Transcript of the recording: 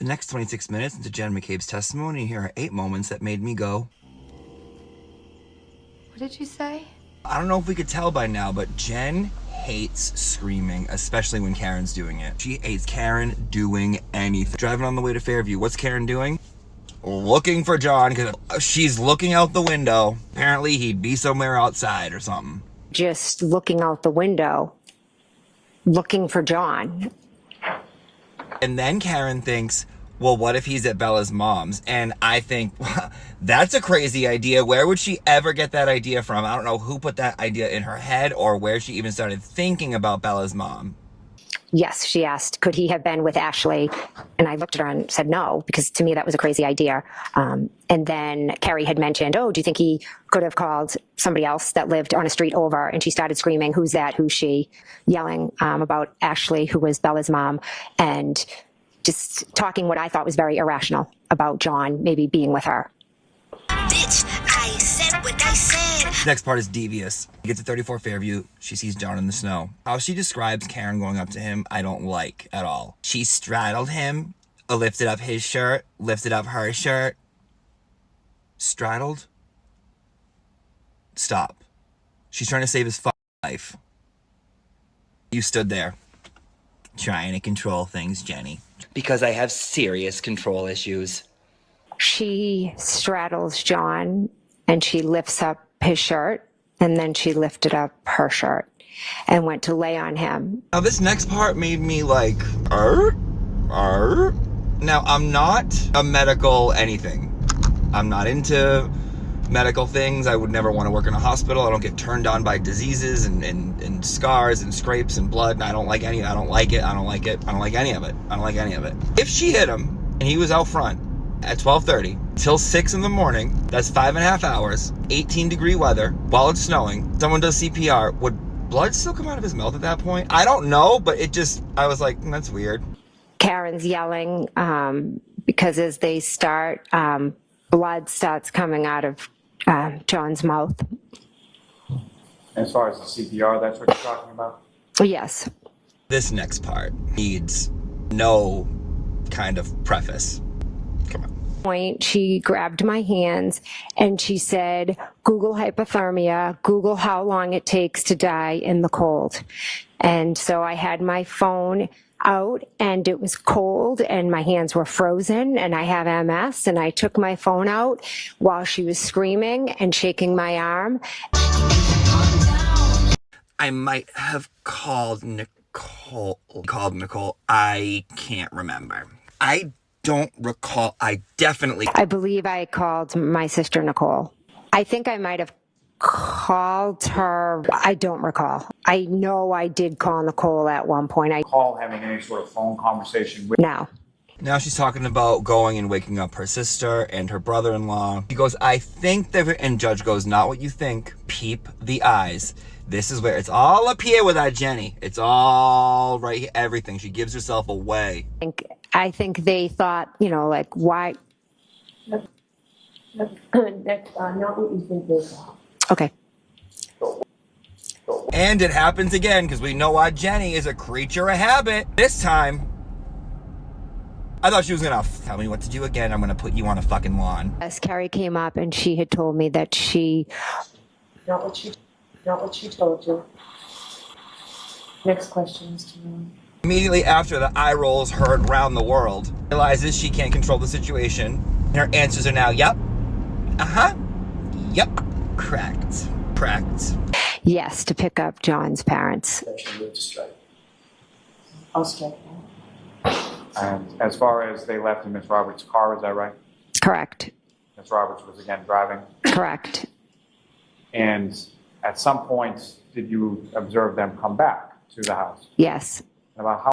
The next 26 minutes into Jen Mccabes' testimony, here are 8 moments that made me go, What did you say? I don't know if we could tell by now, but Jen hates screaming, especially when Karen's doing it. She hates Karen doing anything. Driving on the way to Fairview, what's Karen doing? Looking for John, because she's looking out the window. Apparently he'd be somewhere outside or something. Just looking out the window, looking for John. And then Karen thinks, well, what if he's at Bella's mom's? And I think, that's a crazy idea. Where would she ever get that idea from? I don't know who put that idea in her head or where she even started thinking about Bella's mom. Yes, she asked, could he have been with Ashley? And I looked at her and said no, because to me that was a crazy idea. And then Carrie had mentioned, oh, do you think he could have called somebody else that lived on a street over? And she started screaming, who's that? Who's she? Yelling about Ashley, who was Bella's mom, and just talking what I thought was very irrational about John maybe being with her. Bitch, I said what I said. Next part is devious. He gets to 34 Fairview. She sees John in the snow. How she describes Karen going up to him, I don't like at all. She straddled him, lifted up his shirt, lifted up her shirt. Straddled? Stop. She's trying to save his life. You stood there, trying to control things, Jenny. Because I have serious control issues. She straddles John and she lifts up his shirt, and then she lifted up her shirt and went to lay on him. Now this next part made me like, Now I'm not a medical anything. I'm not into medical things. I would never want to work in a hospital. I don't get turned on by diseases and scars and scrapes and blood. And I don't like any. I don't like it. I don't like it. I don't like any of it. I don't like any of it. If she hit him and he was out front at 12:30 till 6 in the morning, that's 5.5 hours, 18-degree weather, while it's snowing, someone does CPR, would blood still come out of his mouth at that point? I don't know, but I was like, that's weird. Karen's yelling because as they start, blood starts coming out of John's mouth. As far as the CPR, that's what you're talking about? Yes. This next part needs no kind of preface. Come on. Point, she grabbed my hands and she said, Google hypothermia, Google how long it takes to die in the cold. And so I had my phone out and it was cold and my hands were frozen and I have MS, and I took my phone out while she was screaming and shaking my arm. I might have called Nicole. I can't remember. I don't recall. I believe I called my sister Nicole. I think I might have called her. I don't recall. I know I did call Nicole at one point. I recall having any sort of phone conversation with. No. Now she's talking about going and waking up her sister and her brother-in-law. She goes, I think and Judge goes, not what you think. Peep the eyes. This is where it's all up here with that Jenny. It's all right here, everything. She gives herself away. I think they thought, like, why? That's not what you think they thought. Okay. And it happens again, because we know why Jenny is a creature of habit. This time, I thought she was going to tell me what to do again. I'm going to put you on a fucking lawn. As Carrie came up and she had told me that Not what she told you. Next question, Mr. Miller. Immediately after the eye rolls heard round the world, realizes she can't control the situation. And her answers are now, yep. Uh-huh. Yep. Correct. Yes, to pick up John's parents. I'll strike that. And as far as they left in Miss Roberts' car, is that right? Correct. Miss Roberts was again driving? Correct. And at some point, did you observe them come back to the house? Yes. About how